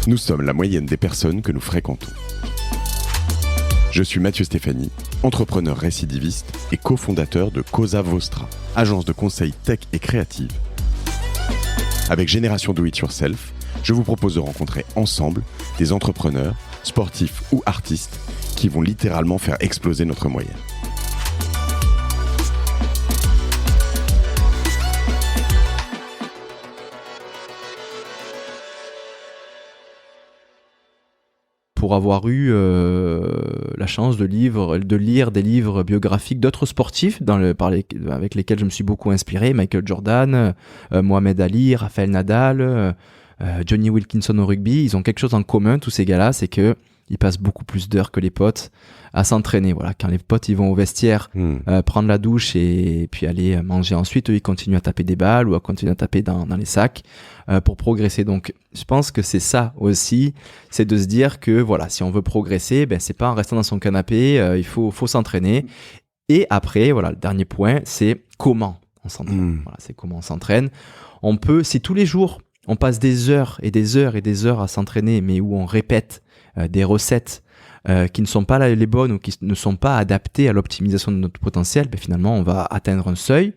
Nous sommes la moyenne des personnes que nous fréquentons. Je suis Mathieu Stéphanie, entrepreneur récidiviste et cofondateur de Cosa Vostra, agence de conseil tech et créative. Avec Génération Do It Yourself, je vous propose de rencontrer ensemble des entrepreneurs, sportifs ou artistes qui vont littéralement faire exploser notre moyenne. Pour avoir eu la chance de lire des livres biographiques d'autres sportifs avec lesquels je me suis beaucoup inspiré, Michael Jordan, Mohamed Ali, Rafael Nadal, Johnny Wilkinson au rugby, ils ont quelque chose en commun, tous ces gars-là, c'est que ils passent beaucoup plus d'heures que les potes à s'entraîner. Voilà, quand les potes ils vont au vestiaire prendre la douche et puis aller manger ensuite, eux ils continuent à taper des balles ou à continuer à taper dans les sacs pour progresser. Donc je pense que c'est ça aussi, c'est de se dire que voilà, si on veut progresser, c'est pas en restant dans son canapé, il faut s'entraîner. Et après, voilà, le dernier point, c'est comment on s'entraîne. Voilà, c'est comment on s'entraîne. On peut, si tous les jours on passe des heures et des heures et des heures à s'entraîner, mais où on répète des recettes qui ne sont pas les bonnes ou qui ne sont pas adaptées à l'optimisation de notre potentiel, finalement, on va atteindre un seuil,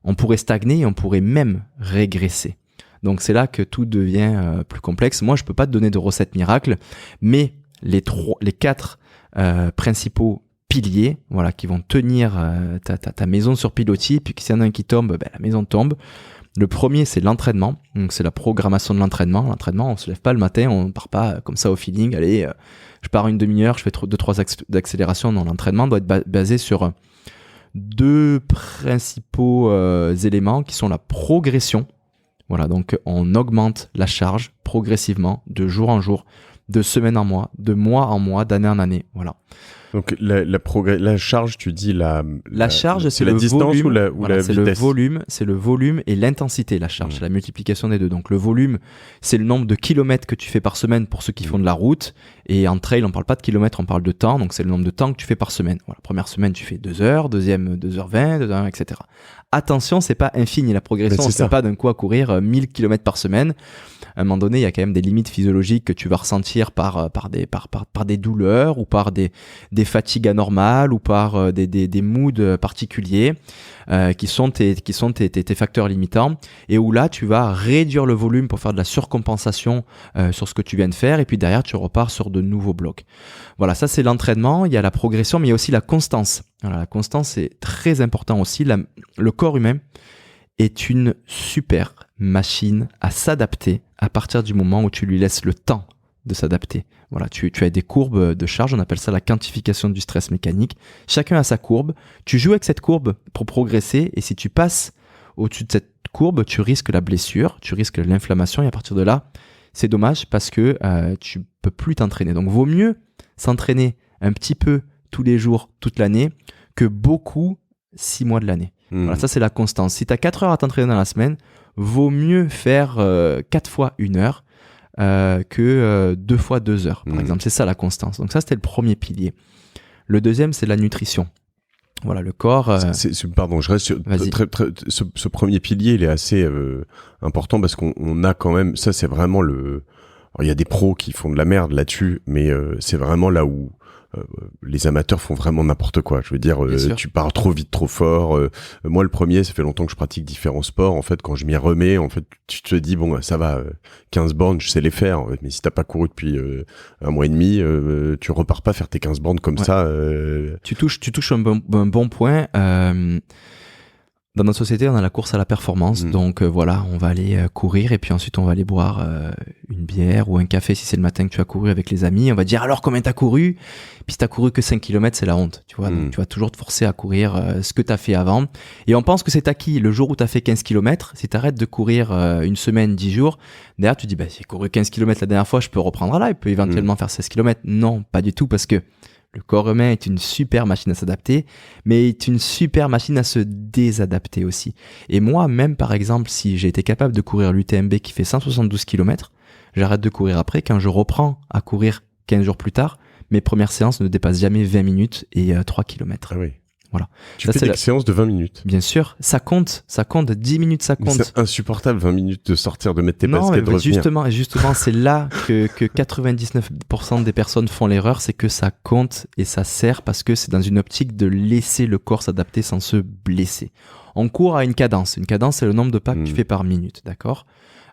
on pourrait stagner et on pourrait même régresser. Donc, c'est là que tout devient plus complexe. Moi, je ne peux pas te donner de recettes miracles, mais les 4 principaux piliers, voilà, qui vont tenir ta maison sur pilotis, puis s'il y en a un qui tombe, la maison tombe. Le premier, c'est l'entraînement. Donc, c'est la programmation de l'entraînement. L'entraînement, on se lève pas le matin, on part pas comme ça au feeling. Allez, je pars une demi-heure, je fais 2-3 axes d'accélération. Non, l'entraînement doit être basé sur 2 principaux éléments qui sont la progression. Voilà, donc on augmente la charge progressivement, de jour en jour, de semaine en mois, de mois en mois, d'année en année. Voilà. Donc la charge, tu dis la charge, c'est la le distance volume, ou la c'est vitesse. c'est le volume et l'intensité. La charge, c'est la multiplication des deux. Donc le volume, c'est le nombre de kilomètres que tu fais par semaine pour ceux qui font de la route. Et en trail, on parle pas de kilomètres, on parle de temps. Donc c'est le nombre de temps que tu fais par semaine. Voilà, première semaine, tu fais 2 heures, deuxième 2h20, 2h20, etc. Attention, c'est pas infini la progression. On ne sait pas d'un coup à courir 1000 km par semaine. À un moment donné, il y a quand même des limites physiologiques que tu vas ressentir par des douleurs ou par des fatigues anormales ou par des moods particuliers qui sont tes facteurs limitants, et où là tu vas réduire le volume pour faire de la surcompensation sur ce que tu viens de faire, et puis derrière tu repars sur de nouveaux blocs. Voilà, ça c'est l'entraînement. Il y a la progression, mais il y a aussi la constance. Voilà, la constance, c'est très important aussi. Le corps humain est une super machine à s'adapter à partir du moment où tu lui laisses le temps de s'adapter. Voilà, tu as des courbes de charge, on appelle ça la quantification du stress mécanique. Chacun a sa courbe. Tu joues avec cette courbe pour progresser, et si tu passes au-dessus de cette courbe, tu risques la blessure, tu risques l'inflammation, et à partir de là, c'est dommage parce que tu peux plus t'entraîner. Donc, vaut mieux s'entraîner un petit peu tous les jours, toute l'année, que beaucoup 6 mois de l'année. Voilà, ça c'est la constance. Si tu as 4 heures à t'entraîner dans la semaine, vaut mieux faire 4 fois 1 heure que 2 fois 2 heures, par exemple. C'est ça la constance. Donc ça, c'était le premier pilier. Le deuxième, c'est la nutrition. Voilà, le corps... Pardon, je reste sur... Ce premier pilier, il est assez important parce qu'on a quand même... Ça, c'est vraiment le... Alors, il y a des pros qui font de la merde là-dessus, mais c'est vraiment là où les amateurs font vraiment n'importe quoi. Je veux dire, tu pars trop vite, trop fort. Moi, le premier, ça fait longtemps que je pratique différents sports. En fait, quand je m'y remets, en fait, tu te dis, bon, ça va, 15 bornes, je sais les faire. Mais si t'as pas couru depuis 1 mois et demi, tu repars pas faire tes 15 bornes comme ça. Tu touches un bon point. Dans notre société, on a la course à la performance. Donc voilà, on va aller courir, et puis ensuite on va aller boire une bière ou un café si c'est le matin que tu as couru avec les amis. On va dire alors combien t'as couru. Puis si t'as couru que 5 km, c'est la honte. Tu vois, donc tu vas toujours te forcer à courir ce que t'as fait avant. Et on pense que c'est acquis. Le jour où t'as fait 15 km, si t'arrêtes de courir une semaine, 10 jours, derrière tu dis j'ai couru 15 km la dernière fois, je peux reprendre là, il peut éventuellement faire 16 km. Non, pas du tout, parce que le corps humain est une super machine à s'adapter, mais est une super machine à se désadapter aussi. Et moi, même par exemple, si j'ai été capable de courir l'UTMB qui fait 172 km, j'arrête de courir après. Quand je reprends à courir 15 jours plus tard, mes premières séances ne dépassent jamais 20 minutes et 3 km. Ah oui. Voilà. Tu fais des séances de 20 minutes. Bien sûr, ça compte, 10 minutes, ça compte. Mais c'est insupportable, 20 minutes de sortir, de mettre tes baskets, de revenir. Justement, c'est là que 99% des personnes font l'erreur, c'est que ça compte et ça sert parce que c'est dans une optique de laisser le corps s'adapter sans se blesser. On court à une cadence. Une cadence, c'est le nombre de pas que tu fais par minute, d'accord ?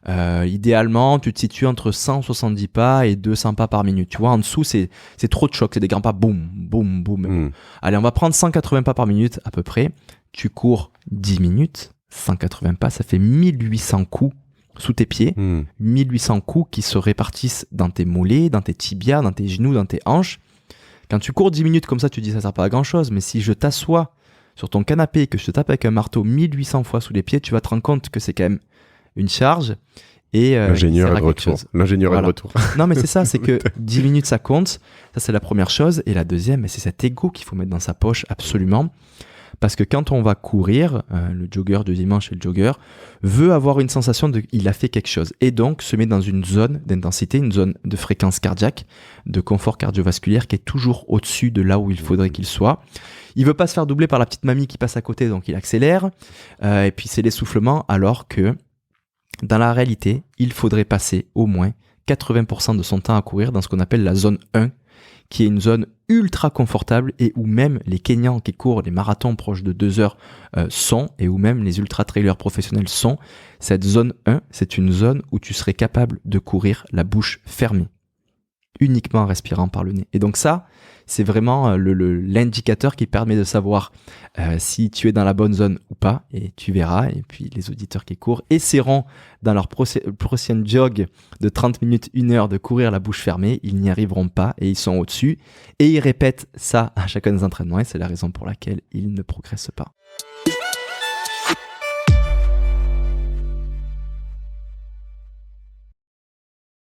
Idéalement, tu te situes entre 170 pas et 200 pas par minute. Tu vois, en dessous, c'est trop de choc. C'est des grands pas, boum, boum, boum. Allez, on va prendre 180 pas par minute à peu près. Tu cours 10 minutes, 180 pas, ça fait 1800 coups sous tes pieds. 1800 coups qui se répartissent dans tes mollets, dans tes tibias, dans tes genoux, dans tes hanches. Quand tu cours 10 minutes comme ça, tu dis ça sert pas à grand chose. Mais si je t'assois sur ton canapé et que je te tape avec un marteau 1800 fois sous les pieds, tu vas te rendre compte que c'est quand même une charge et l'ingénieur est de retour. L'ingénieur est de retour. Non, mais c'est ça, c'est que 10 minutes ça compte. Ça, c'est la première chose. Et la deuxième, c'est cet ego qu'il faut mettre dans sa poche absolument. Parce que quand on va courir, le jogger de dimanche et le jogger veut avoir une sensation de il a fait quelque chose et donc se met dans une zone d'intensité, une zone de fréquence cardiaque, de confort cardiovasculaire qui est toujours au-dessus de là où il faudrait qu'il soit. Il veut pas se faire doubler par la petite mamie qui passe à côté, donc il accélère. Et puis c'est l'essoufflement, alors que dans la réalité, il faudrait passer au moins 80% de son temps à courir dans ce qu'on appelle la zone 1, qui est une zone ultra confortable et où même les Kenyans qui courent des marathons proches de 2 heures sont, et où même les ultra-trailers professionnels sont. Cette zone 1, c'est une zone où tu serais capable de courir la bouche fermée, uniquement en respirant par le nez. Et donc ça, c'est vraiment l'indicateur qui permet de savoir si tu es dans la bonne zone ou pas, et tu verras. Et puis les auditeurs qui courent essaieront dans leur prochaine jog de 30 minutes, 1 heure de courir la bouche fermée. Ils n'y arriveront pas et ils sont au-dessus. Et ils répètent ça à chacun des entraînements et c'est la raison pour laquelle ils ne progressent pas.